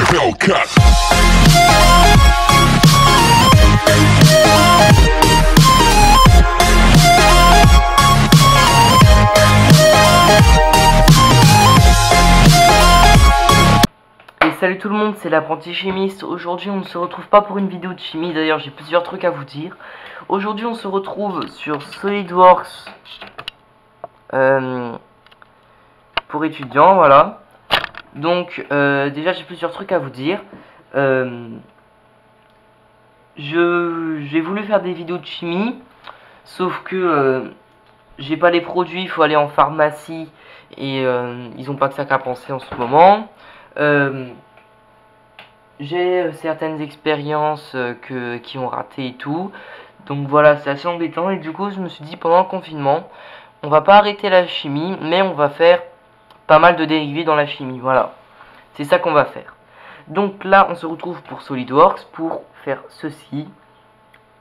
Hellcat. Salut tout le monde, c'est l'apprenti chimiste. Aujourd'hui on ne se retrouve pas pour une vidéo de chimie, d'ailleurs j'ai plusieurs trucs à vous dire. Aujourd'hui on se retrouve sur SolidWorks pour étudiants, voilà. Donc déjà j'ai plusieurs trucs à vous dire. J'ai voulu faire des vidéos de chimie, sauf que j'ai pas les produits, il faut aller en pharmacie et ils ont pas que ça qu'à penser en ce moment. J'ai certaines expériences qui ont raté et tout. Donc voilà, c'est assez embêtant. Et du coup, je me suis dit, pendant le confinement, on va pas arrêter la chimie, mais on va faire pas mal de dérivés dans la chimie. Voilà, c'est ça qu'on va faire. Donc là, on se retrouve pour SolidWorks pour faire ceci.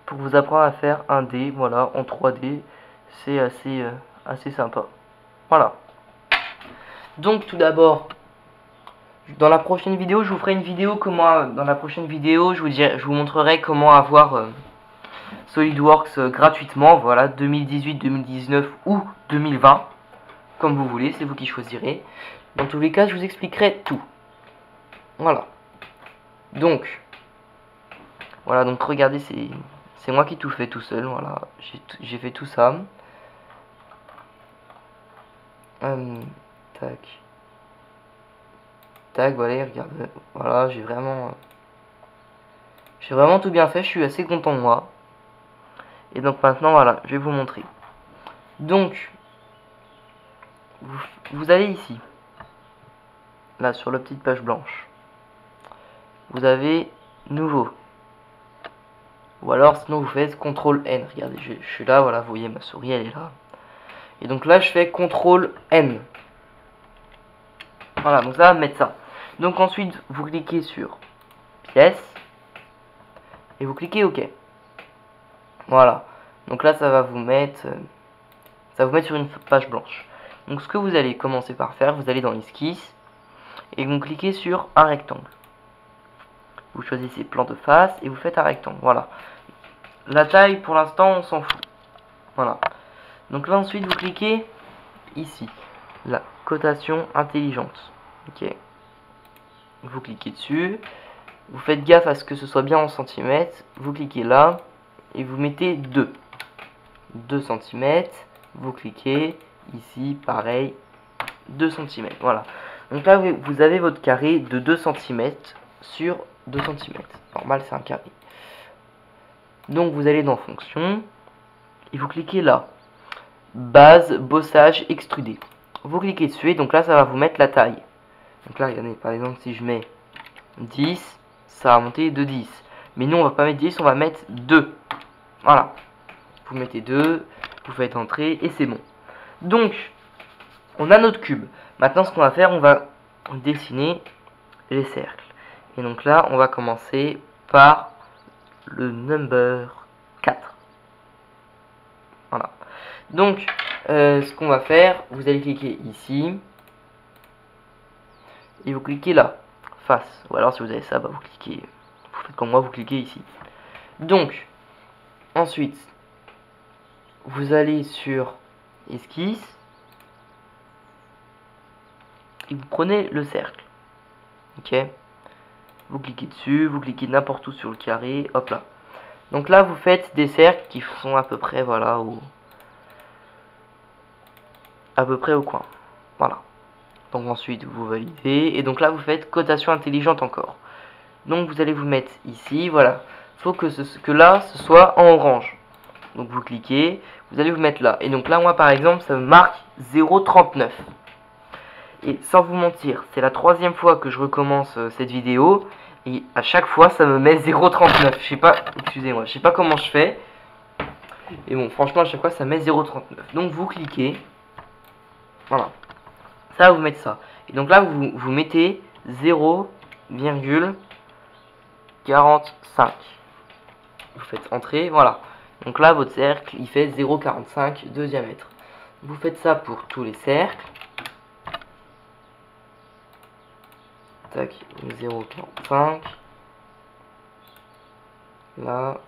Pour vous apprendre à faire un dé, voilà, en 3D. C'est assez sympa. Voilà. Donc tout d'abord, dans la prochaine vidéo, je vous ferai une vidéo je vous montrerai comment avoir SolidWorks gratuitement, voilà, 2018, 2019 ou 2020, comme vous voulez, c'est vous qui choisirez. Dans tous les cas, je vous expliquerai tout. Voilà. Donc, voilà, donc regardez, c'est moi qui tout fais tout seul, voilà, j'ai fait tout ça. Tac. Tac, voilà, regarde, voilà, j'ai vraiment tout bien fait, je suis assez content de moi. Et donc maintenant, voilà, je vais vous montrer. Donc, vous allez ici, là, sur la petite page blanche. Vous avez nouveau. Ou alors, sinon, vous faites CTRL-N. Regardez, je suis là, voilà, vous voyez, ma souris, elle est là. Et donc là, je fais CTRL-N. Voilà, donc ça va mettre ça. Donc ensuite, vous cliquez sur pièce. Et vous cliquez OK. Voilà. Donc là, ça va vous mettre sur une page blanche. Donc ce que vous allez commencer par faire, vous allez dans l'esquisse. Et vous cliquez sur un rectangle. Vous choisissez plan de face et vous faites un rectangle. Voilà. La taille, pour l'instant, on s'en fout. Voilà. Donc là, ensuite, vous cliquez ici. La cotation intelligente. OK. Vous cliquez dessus. Vous faites gaffe à ce que ce soit bien en centimètres. Vous cliquez là. Et vous mettez 2. 2 cm. Vous cliquez ici, pareil. 2 cm. Voilà. Donc là, vous avez votre carré de 2 cm sur 2 cm. Normal, c'est un carré. Donc vous allez dans fonction. Et vous cliquez là. Base, bossage, extrudé. Vous cliquez dessus et donc là, ça va vous mettre la taille. Donc là, regardez, par exemple, si je mets 10, ça va monter de 10. Mais nous, on va pas mettre 10, on va mettre 2. Voilà. Vous mettez 2, vous faites entrer et c'est bon. Donc, on a notre cube. Maintenant, ce qu'on va faire, on va dessiner les cercles. Et donc là, on va commencer par le number 4. Voilà. Donc, ce qu'on va faire, vous allez cliquer ici. Et vous cliquez là, face. Ou alors si vous avez ça, bah, vous faites comme moi, vous cliquez ici. Donc, ensuite, vous allez sur esquisse. Et vous prenez le cercle. Ok. Vous cliquez dessus, vous cliquez n'importe où sur le carré, hop là. Donc là, vous faites des cercles qui sont à peu près, voilà, au coin. Voilà. Donc ensuite vous validez et donc là vous faites cotation intelligente encore. Donc vous allez vous mettre ici, voilà. Faut que là ce soit en orange. Donc vous cliquez, vous allez vous mettre là. Et donc là moi par exemple ça me marque 0,39. Et sans vous mentir, c'est la 3e fois que je recommence cette vidéo et à chaque fois ça me met 0,39. Je sais pas, excusez-moi, je sais pas comment je fais. Et bon franchement à chaque fois ça met 0,39. Donc vous cliquez. Voilà. Ça, vous mettez ça. Et donc là, vous mettez 0,45. Vous faites entrer, voilà. Donc là, votre cercle, il fait 0,45 de diamètre. Vous faites ça pour tous les cercles. tac, 0,45. Là,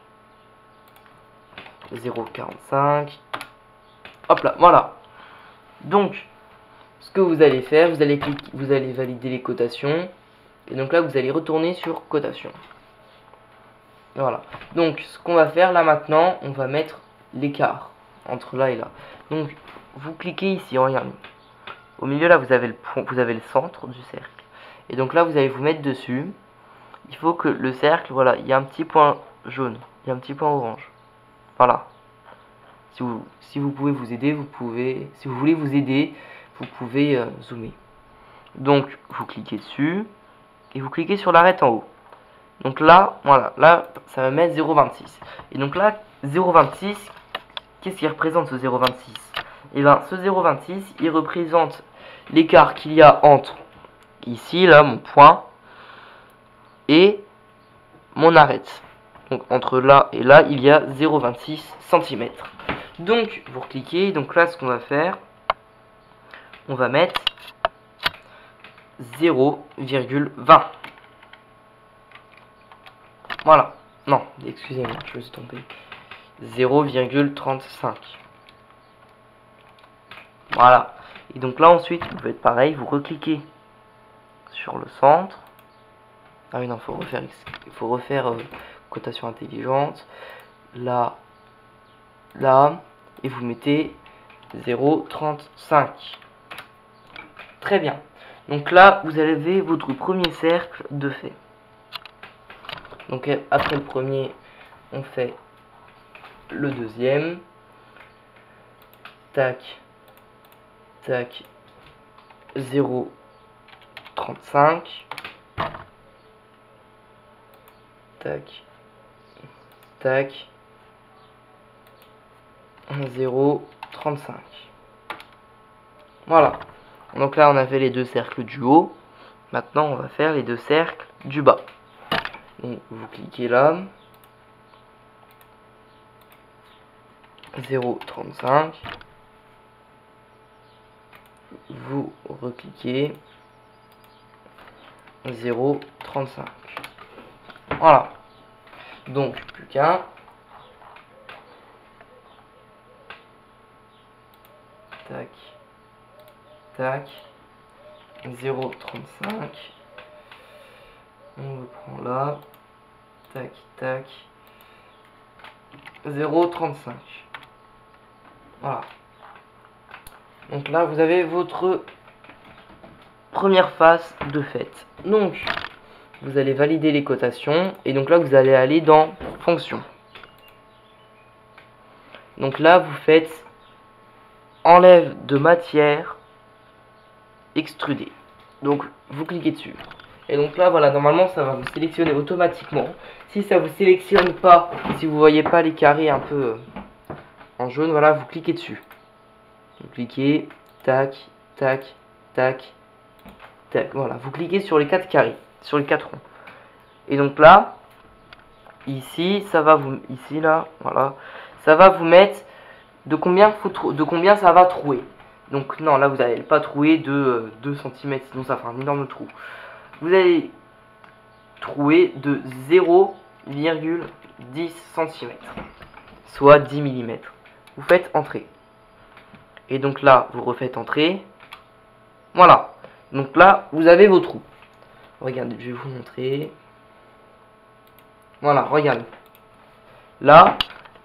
0,45. Hop là, voilà. Donc, ce que vous allez faire, vous allez valider les cotations. Et donc là, vous allez retourner sur cotation. Voilà. Donc, ce qu'on va faire là maintenant, on va mettre l'écart entre là et là. Donc, vous cliquez ici, regardez. Au milieu là, vous avez le centre du cercle. Et donc là, vous allez vous mettre dessus. Il faut que le cercle, voilà, il y a un petit point jaune, il y a un petit point orange. Voilà. Si vous pouvez vous aider, si vous voulez vous aider, vous pouvez zoomer. Donc, vous cliquez dessus et vous cliquez sur l'arête en haut. Donc là, voilà, là, ça va mettre 0,26. Et donc là, 0,26, qu'est-ce qui représente ce 0,26? Et bien, ce 0,26, il représente l'écart qu'il y a entre ici, là, mon point, et mon arête. Donc entre là et là, il y a 0,26 cm. Donc, vous cliquez, donc là, ce qu'on va faire, on va mettre 0,20. Voilà. Non, excusez-moi, je me suis trompé. 0,35. Voilà. Et donc là, ensuite, vous faites pareil, vous recliquez sur le centre. Ah oui, non, il faut refaire cotation intelligente. Là, là, et vous mettez 0,35. Très bien. Donc là, vous avez votre premier cercle de fait. Donc après le premier, on fait le deuxième. Tac, tac, 0,35. Tac, tac, 0,35. Voilà. Donc là, on a fait les deux cercles du haut. Maintenant, on va faire les deux cercles du bas. Donc, vous cliquez là. 0,35. Vous recliquez. 0,35. Voilà. Donc, plus qu'un. Tac. Tac. 0,35. On le prend là. Tac, tac. 0,35. Voilà. Donc là, vous avez votre première face de fait. Donc, vous allez valider les cotations. Et donc là, vous allez aller dans fonction. Donc là, vous faites enlève de matière extrudée. Donc, vous cliquez dessus. Et donc là, voilà, normalement, ça va vous sélectionner automatiquement. Si ça vous sélectionne pas, si vous voyez pas les carrés un peu en jaune, voilà, vous cliquez dessus. Vous cliquez, tac, tac, tac, tac. Voilà, vous cliquez sur les 4 carrés, sur les 4 ronds. Et donc là, ici, ça va vous, ici là, voilà, ça va vous mettre de combien ça va trouer. Donc non, là vous n'allez pas trouer de 2 cm, sinon ça fera un énorme trou. Vous allez trouer de 0,10 cm, soit 10 mm. Vous faites entrer. Et donc là, vous refaites entrer. Voilà. Donc là, vous avez vos trous. Regardez, je vais vous montrer. Voilà, regardez. Là,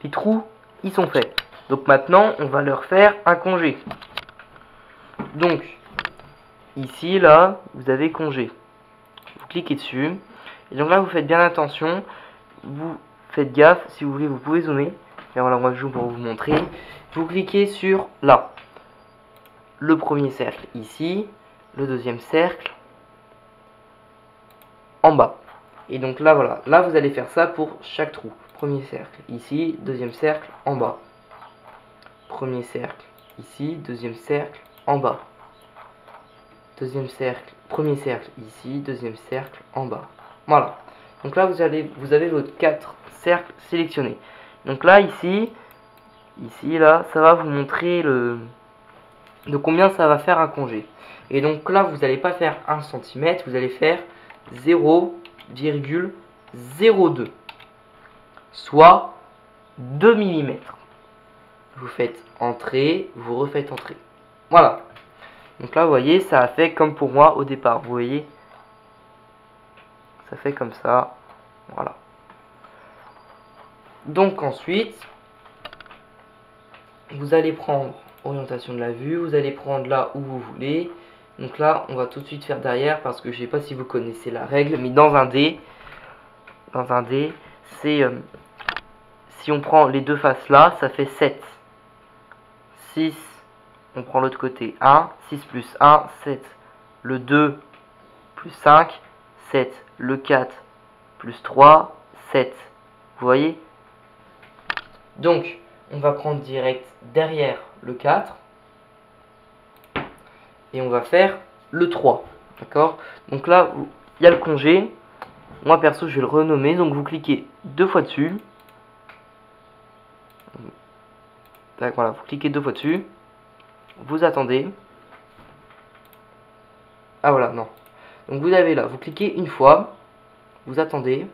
les trous, ils sont faits. Donc maintenant, on va leur faire un congé. Donc, ici, là, vous avez congé. Vous cliquez dessus. Et donc là, vous faites bien attention. Vous faites gaffe. Si vous voulez, vous pouvez zoomer. Et voilà, moi je joue pour vous montrer. Vous cliquez sur là. Le premier cercle ici. Le deuxième cercle en bas. Et donc là, voilà. Là, vous allez faire ça pour chaque trou. Premier cercle ici. Deuxième cercle en bas. Premier cercle ici. Deuxième cercle en bas. Deuxième cercle. Premier cercle ici. Deuxième cercle en bas. Voilà. Donc là, vous avez vos 4 cercles sélectionnés. Donc là, ici, là, ça va vous montrer de combien ça va faire un congé. Et donc là, vous n'allez pas faire 1 cm, vous allez faire 0,02, soit 2 mm. Vous faites entrée, vous refaites entrée. Voilà. Donc là, vous voyez, ça a fait comme pour moi au départ. Vous voyez, ça fait comme ça. Voilà. Donc ensuite, vous allez prendre orientation de la vue, vous allez prendre là où vous voulez. Donc là, on va tout de suite faire derrière parce que je sais pas si vous connaissez la règle, mais dans un dé, c'est si on prend les deux faces là, ça fait 7. 6, on prend l'autre côté, 1, 6 plus 1, 7. Le 2 plus 5, 7. Le 4 plus 3, 7. Vous voyez? Donc, on va prendre direct derrière le 4 et on va faire le 3. D'accord? Donc là, il y a le congé. Moi, perso, je vais le renommer. Donc, vous cliquez 2 fois dessus. Voilà, vous cliquez 2 fois dessus. Vous attendez. Ah, voilà, non. Donc, vous avez là, vous cliquez une fois. Vous attendez.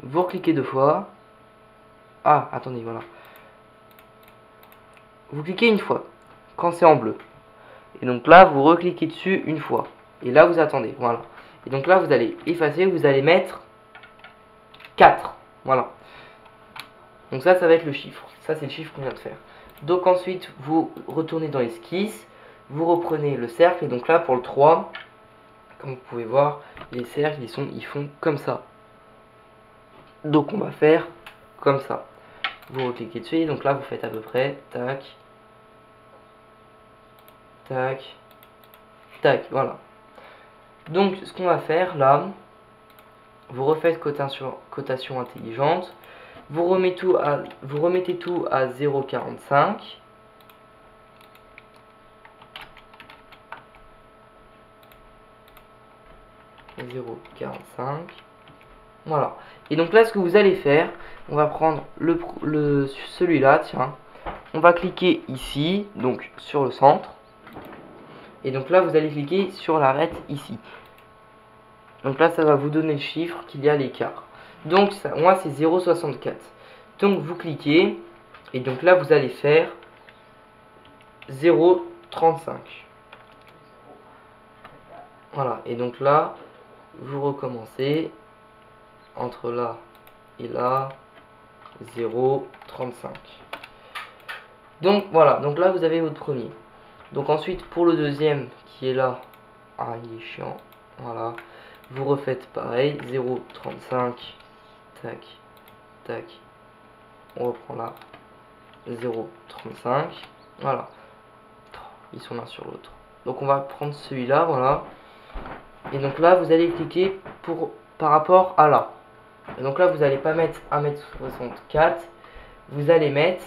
Vous recliquez 2 fois. Ah, attendez, voilà. Vous cliquez une fois. Quand c'est en bleu. Et donc là, vous recliquez dessus une fois. Et là, vous attendez. Voilà. Et donc là, vous allez effacer. Vous allez mettre 4. Voilà. Donc ça va être le chiffre. Ça, c'est le chiffre qu'on vient de faire. Donc ensuite, vous retournez dans l'esquisse. Vous reprenez le cercle. Et donc là, pour le 3, comme vous pouvez voir, les cercles, ils font comme ça. Donc on va faire comme ça. Vous recliquez dessus. Et donc là, vous faites à peu près tac, tac, tac. Voilà. Donc ce qu'on va faire là, vous refaites cotation intelligente. Vous remettez tout à 0,45. Voilà. Et donc là, ce que vous allez faire, on va prendre celui-là, tiens. On va cliquer ici, donc sur le centre. Et donc là, vous allez cliquer sur l'arête ici. Donc là, ça va vous donner le chiffre qu'il y a l'écart. Donc ça, moi, c'est 0,64. Donc vous cliquez. Et donc là, vous allez faire 0,35. Voilà. Et donc là, vous recommencez. Entre là et là, 0,35. Donc voilà. Donc là, vous avez votre premier. Donc ensuite, pour le deuxième qui est là. Ah, il est chiant. Voilà. Vous refaites pareil. 0,35. Tac. Tac. On reprend là. 0,35. Voilà. Ils sont l'un sur l'autre. Donc on va prendre celui-là, voilà. Et donc là, vous allez cliquer par rapport à là. Et donc là, vous n'allez pas mettre 1,64 m. Vous allez mettre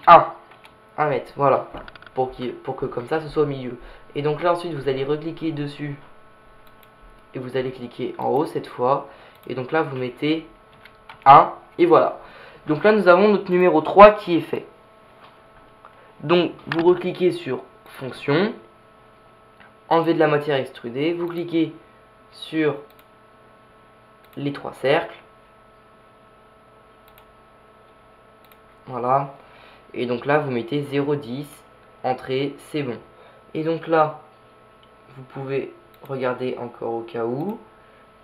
1 mètre, voilà. Pour que comme ça, ce soit au milieu. Et donc là, ensuite, vous allez recliquer dessus. Et vous allez cliquer en haut cette fois. Et donc là, vous mettez 1. Et voilà. Donc là, nous avons notre numéro 3 qui est fait. Donc, vous recliquez sur fonction, enlever de la matière extrudée, vous cliquez sur les 3 cercles. Voilà. Et donc là, vous mettez 0,10, entrée, c'est bon. Et donc là, vous pouvez regarder encore au cas où.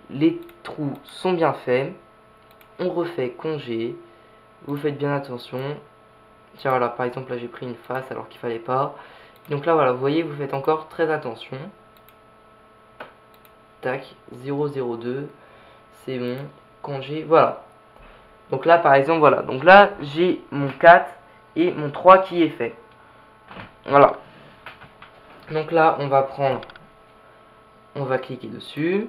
Les trous sont bien faits. On refait congé. Vous faites bien attention. Tiens, voilà, par exemple, là, j'ai pris une face alors qu'il fallait pas. Donc là, voilà, vous voyez, vous faites encore très attention. Tac, 0,02. C'est bon. Congé, voilà. Donc là, par exemple, voilà. Donc là, j'ai mon 4 et mon 3 qui est fait. Voilà. Donc là, on va cliquer dessus.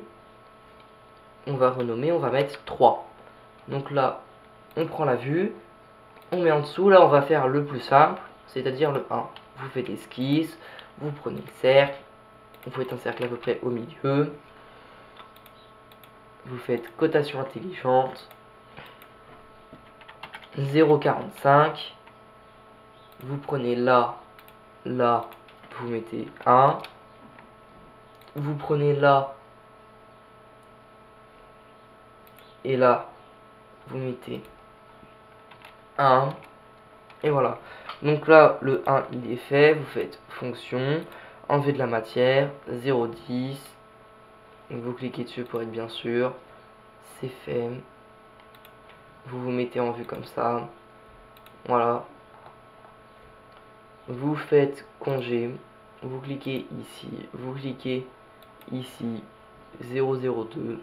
On va renommer, on va mettre 3. Donc là, on prend la vue. On met en dessous, là on va faire le plus simple, c'est-à-dire le 1. Vous faites l'esquisse, vous prenez le cercle, vous faites un cercle à peu près au milieu. Vous faites cotation intelligente, 0,45. Vous prenez là, vous mettez 1. vous prenez là et là, vous mettez 1 et voilà. Donc là, le 1 il est fait, vous faites fonction, enlever de la matière, 0,10, vous cliquez dessus pour être bien sûr, c'est fait, vous vous mettez en vue comme ça, voilà, vous faites congé, vous cliquez ici, vous cliquez ici, 002,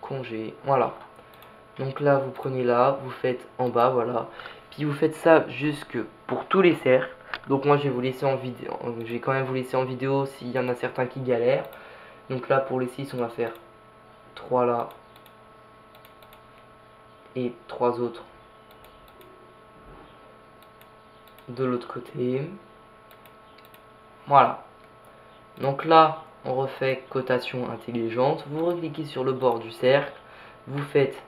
congé, voilà. Donc là, vous prenez là, vous faites en bas, voilà. Puis vous faites ça jusque pour tous les cercles. Donc moi, je vais vous laisser en vidéo. Je vais quand même vous laisser en vidéo s'il y en a certains qui galèrent. Donc là, pour les 6, on va faire 3 là. Et 3 autres de l'autre côté. Voilà. Donc là, on refait cotation intelligente. Vous recliquez sur le bord du cercle. Vous faites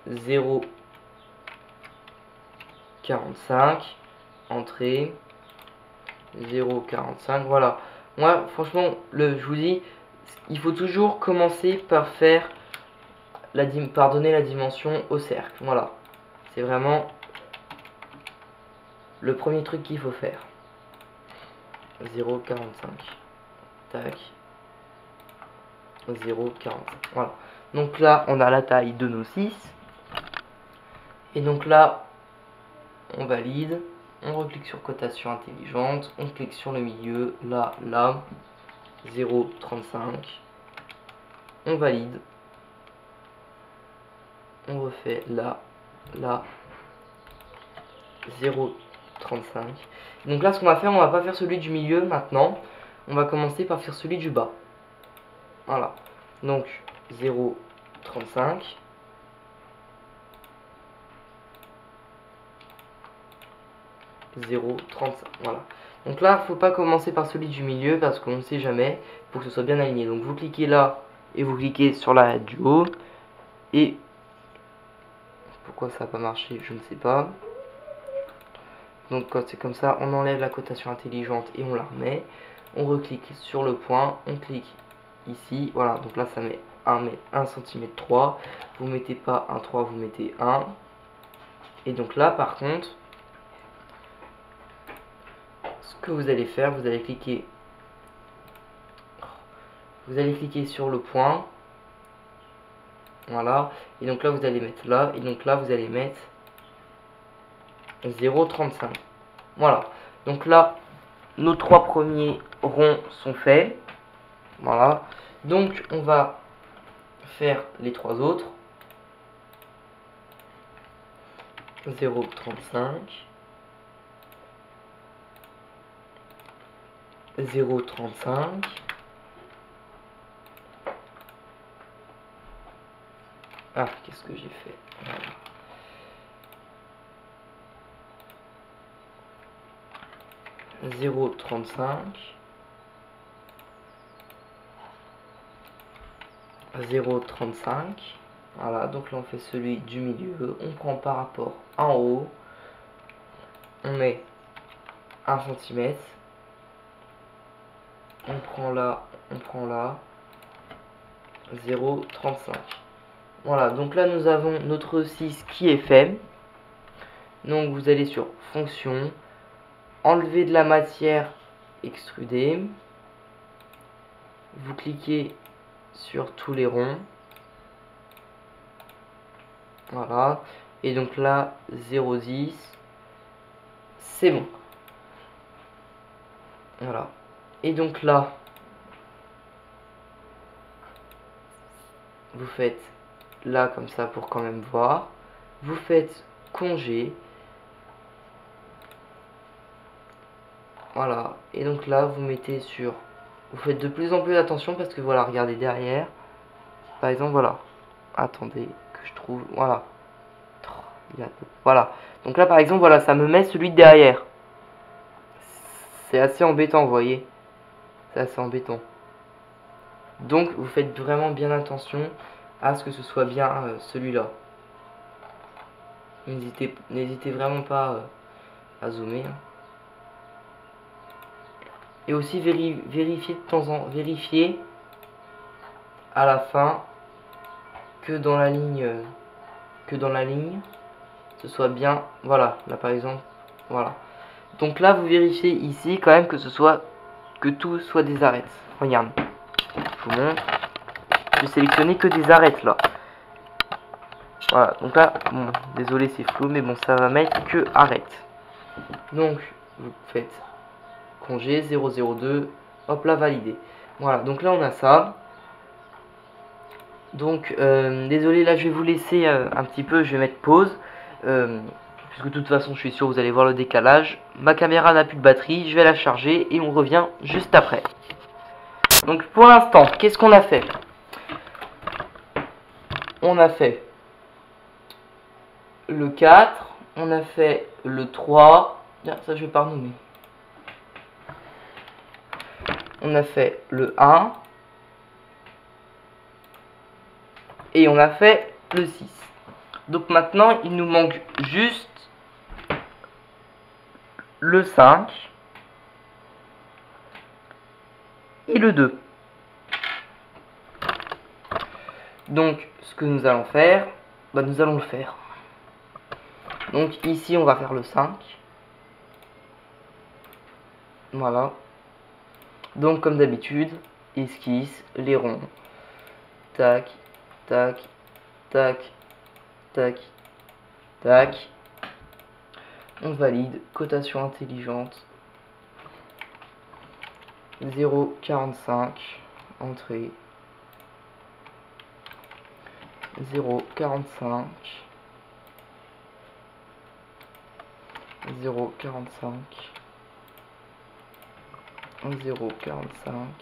0,45. Entrée. 0,45. Voilà. Moi, franchement, je vous dis, il faut toujours commencer par faire par donner la dimension au cercle. Voilà. C'est vraiment le premier truc qu'il faut faire. 0,45. Tac. 0,45. Voilà. Donc là, on a la taille de nos 6. Et donc là, on valide. On reclique sur cotation intelligente. On clique sur le milieu. Là, là. 0,35. On valide. On refait là, là. 0,35. Donc là, ce qu'on va faire, on va pas faire celui du milieu maintenant. On va commencer par faire celui du bas. Voilà. Donc 0,35. 0,35. Voilà. Donc là, faut pas commencer par celui du milieu parce qu'on ne sait jamais. Il faut que ce soit bien aligné. Donc vous cliquez là et vous cliquez sur la du haut. Et pourquoi ça n'a pas marché, je ne sais pas. Donc quand c'est comme ça, on enlève la cotation intelligente et on la remet. On reclique sur le point, on clique ici. Voilà, donc là ça met 1 cm 3. Vous mettez pas un 3, vous mettez 1. Et donc là par contre, ce que vous allez faire, vous allez cliquer sur le point. Voilà, et donc là vous allez mettre là, et donc là vous allez mettre 0,35. Voilà, donc là nos 3 premiers ronds sont faits. Voilà, donc on va faire les 3 autres. 0,35, 0,35, ah, qu'est-ce que j'ai fait? Voilà. 0,35, 0,35. Voilà, donc là on fait celui du milieu, on prend par rapport en haut, on met 1 cm, on prend là, 0,35. Voilà, donc là nous avons notre 6 qui est fait. Donc vous allez sur fonction, enlever de la matière, extruder. Vous cliquez sur tous les ronds. Voilà. Et donc là, 0,10. C'est bon. Voilà. Et donc là, vous faites là comme ça pour quand même voir. Vous faites congé. Voilà. Et donc là, vous mettez sur... Vous faites de plus en plus attention parce que voilà, regardez derrière. Par exemple, voilà. Attendez que je trouve... Voilà. Voilà. Donc là, par exemple, voilà, ça me met celui de derrière. C'est assez embêtant, vous voyez. C'est assez embêtant. Donc, vous faites vraiment bien attention à ce que ce soit bien celui-là. N'hésitez vraiment pas à zoomer. Et aussi vérifier de temps en temps, vérifier à la fin que dans la ligne ce soit bien, voilà, là par exemple, voilà. Donc là vous vérifiez ici quand même que tout soit des arêtes. Regarde, je vous montre. J'ai sélectionné que des arêtes là. Voilà, donc là, bon, désolé c'est flou, mais bon, ça va mettre que arrête. Donc, vous faites congé 002, hop là, validé. Voilà, donc là on a ça. Donc, désolé, là je vais vous laisser un petit peu, je vais mettre pause. Puisque de toute façon, je suis sûr vous allez voir le décalage. Ma caméra n'a plus de batterie, je vais la charger et on revient juste après. Donc, pour l'instant, qu'est-ce qu'on a fait? On a fait le 4, on a fait le 3, bien, ça je vais pas renommer. On a fait le 1 et on a fait le 6. Donc maintenant, il nous manque juste le 5 et le 2. Donc, ce que nous allons faire, bah, nous allons le faire. Donc ici, on va faire le 5. Voilà. Donc, comme d'habitude, esquisse, les ronds. Tac, tac, tac, tac, tac. On valide. Cotation intelligente. 0,45. Entrée. 0,45. 0,45. 0,45.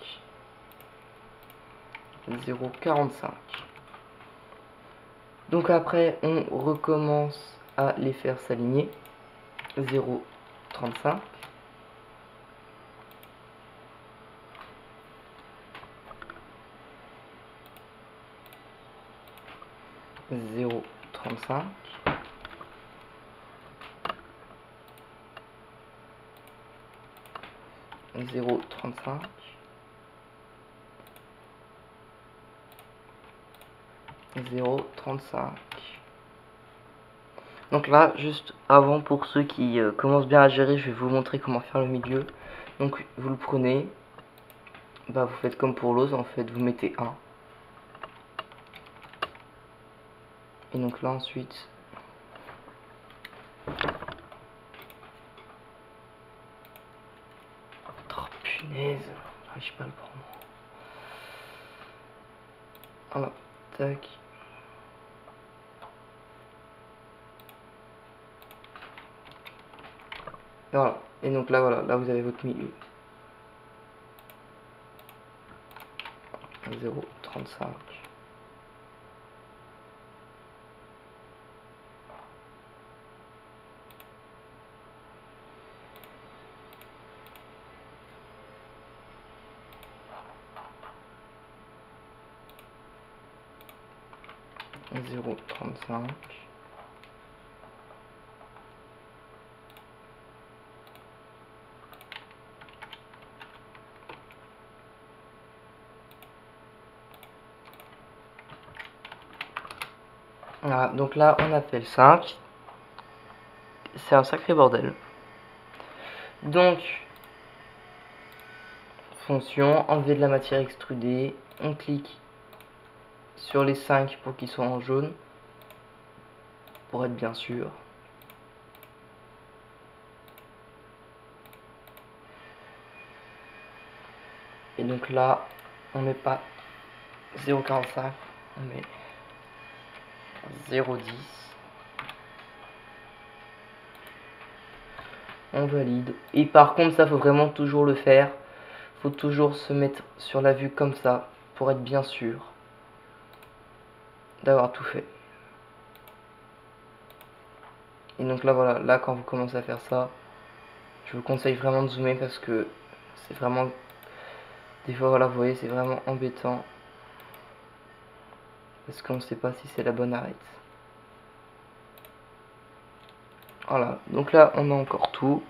0,45. Donc après, on recommence à les faire s'aligner. 0,35. 0,35. 0,35. 0,35. Donc là, juste avant, pour ceux qui commencent bien à gérer, je vais vous montrer comment faire le milieu. Donc vous le prenez, bah vous faites comme pour l'ose, en fait, vous mettez 1. Et donc là ensuite, oh punaise, j'arrive pas à le prendre. Voilà, tac. Et voilà, et donc là voilà, là vous avez votre milieu. 0,35. Zéro 35. Voilà, donc là on a fait le 5. C'est un sacré bordel. Donc, fonction, enlever de la matière extrudée. On clique sur les 5 pour qu'ils soient en jaune. Pour être bien sûr. Et donc là, on met pas 0,45, on met 0,10. On valide. Et par contre, ça faut vraiment toujours le faire. Faut toujours se mettre sur la vue comme ça pour être bien sûr d'avoir tout fait. Et donc là voilà, là quand vous commencez à faire ça, je vous conseille vraiment de zoomer parce que c'est vraiment, des fois voilà, vous voyez, c'est vraiment embêtant parce qu'on ne sait pas si c'est la bonne arête. Voilà, donc là on a encore tout.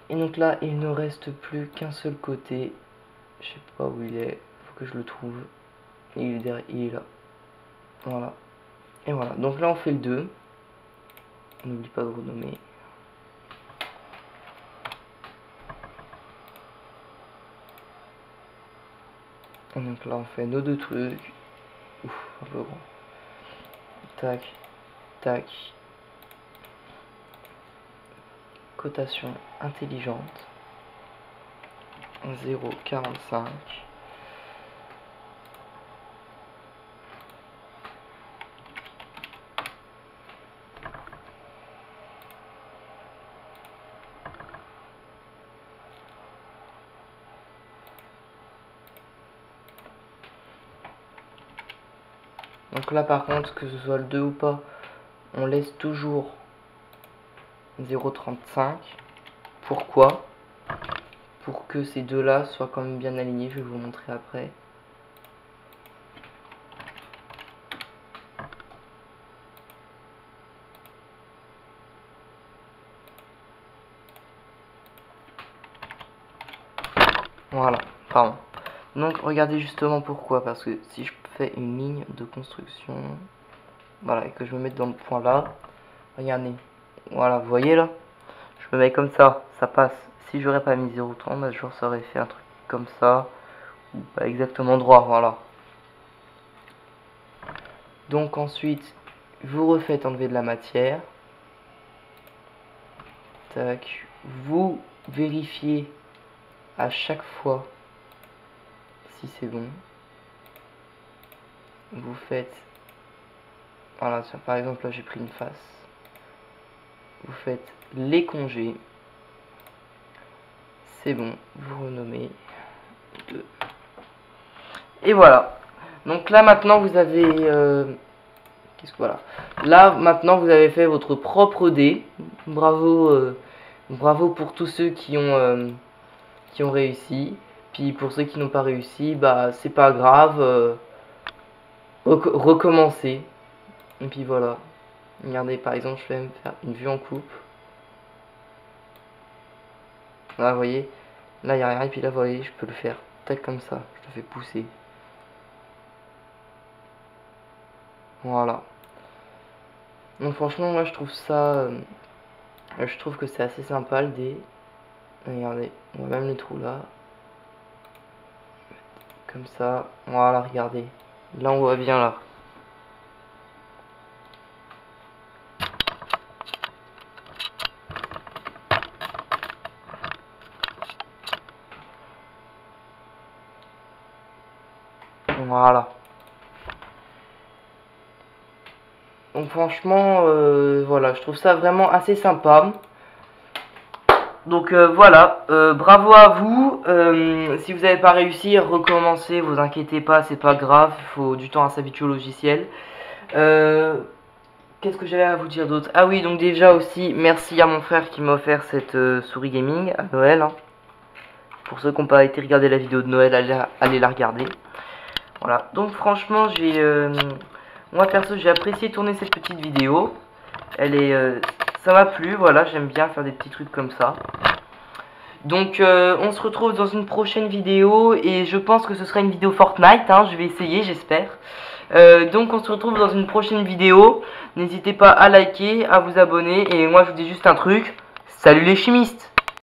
Et donc là, il ne reste plus qu'un seul côté. Je sais pas où il est. Faut que je le trouve. Il est derrière, il est là. Voilà. Et voilà. Donc là, on fait le 2. On n'oublie pas de renommer. Et donc là, on fait nos 2 trucs. Ouf, un peu grand. Tac, tac. Cotation intelligente. 0,45. Donc là par contre, que ce soit le 2 ou pas, on laisse toujours 0,35. Pourquoi? Pour que ces deux là soient quand même bien alignés, je vais vous montrer après. Voilà, pardon. Donc regardez justement pourquoi, parce que si je fais une ligne de construction, voilà, et que je me mette dans le point là, regardez, voilà, vous voyez là, je me mets comme ça passe. Si j'aurais pas mis 0,30, bah, genre ça aurait fait un truc comme ça, ou pas exactement droit, voilà. Donc ensuite, vous refaites enlever de la matière. Tac, vous vérifiez à chaque fois si c'est bon. Vous faites, voilà, par exemple là j'ai pris une face. Vous faites les congés. C'est bon, vous renommez 2. Et voilà. Donc là maintenant vous avez qu'est-ce que voilà. Là maintenant vous avez fait votre propre dé. Bravo, bravo pour tous ceux qui ont réussi. Puis pour ceux qui n'ont pas réussi, bah c'est pas grave. Recommencer. Et puis voilà. Regardez, par exemple, je vais me faire une vue en coupe. Là, vous voyez, là il n'y a rien, et puis là, vous voyez, je peux le faire tac comme ça, je le fais pousser. Voilà. Donc franchement, moi je trouve ça, je trouve que c'est assez sympa le dé. Regardez, on voit même les trous là. Comme ça, voilà, regardez. Là on voit bien là. Voilà. Donc franchement, voilà, je trouve ça vraiment assez sympa. Donc voilà, bravo à vous. Si vous n'avez pas réussi, recommencez, vous inquiétez pas, c'est pas grave, il faut du temps à s'habituer au logiciel. Qu'est-ce que j'avais à vous dire d'autre? Ah oui, donc déjà aussi, merci à mon frère qui m'a offert cette souris gaming à Noël. Hein. Pour ceux qui n'ont pas été regarder la vidéo de Noël, allez la regarder. Voilà, donc franchement, moi perso, j'ai apprécié tourner cette petite vidéo. Ça m'a plu, voilà, j'aime bien faire des petits trucs comme ça. Donc on se retrouve dans une prochaine vidéo et je pense que ce sera une vidéo Fortnite, hein, je vais essayer, j'espère. Donc on se retrouve dans une prochaine vidéo. N'hésitez pas à liker, à vous abonner et moi je vous dis juste un truc. Salut les chimistes!